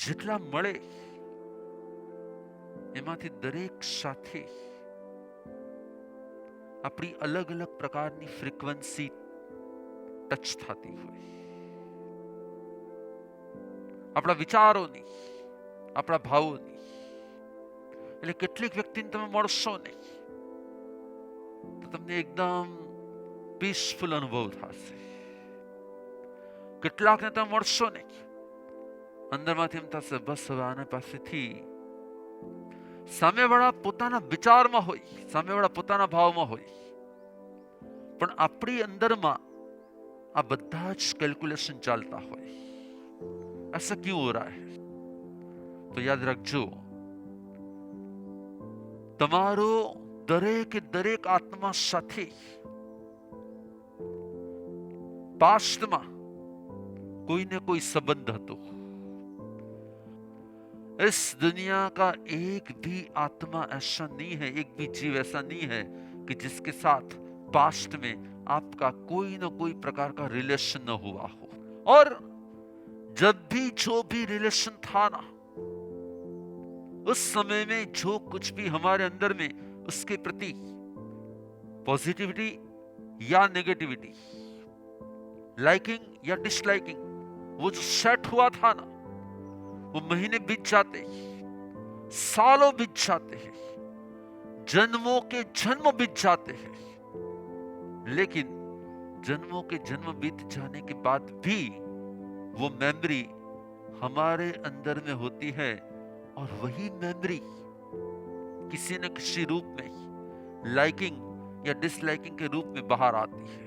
જેટલા મળે એમાંથી દરેક સાથે આપણી અલગ અલગ પ્રકારની ફ્રીક્વન્સી ટચ થતી હોય, આપણા વિચારોની, આપણા ભાવોની. એટલે કેટલીક વ્યક્તિને તમે મળશો ને તો તમને એકદમ પીસફુલ અનુભવ થશે. કેટલાકને તમે મળશો ને અંદરમાંથી એમ થશે બસ હવે આના પાસેથી, સામેવાળા પોતાના વિચારમાં હોય, સામેવાળા પોતાના ભાવમાં હોય, પણ આપણી અંદરમાં આ બધા જ કેલ્ક્યુલેશન ચાલતા હોય. ऐसा क्यों हो रहा है? તો યાદ રાખજો, તમારો દરેકે દરેક આત્મા સાથે પાસ્ટમાં कोई न कोई संबंध હતો. इस दुनिया का एक भी आत्मा ऐसा नहीं है, एक भी जीव ऐसा नहीं है कि जिसके साथ पास्ट में आपका कोई न कोई प्रकार का रिलेशन न हुआ हो. और जब भी जो भी रिलेशन था ना, उस समय में जो कुछ भी हमारे अंदर में उसके प्रति पॉजिटिविटी या नेगेटिविटी, लाइकिंग या डिसलाइकिंग, वो जो सेट हुआ था ना, वो महीने बीत जाते हैं, सालों बीत जाते हैं, जन्मों के जन्म बीत जाते हैं, लेकिन जन्मों के जन्म बीत जाने के बाद भी वो मेमोरी हमारे अंदर में होती है. और वही मेमोरी किसी न किसी रूप में लाइकिंग या डिसलाइकिंग के रूप में बाहर आती है.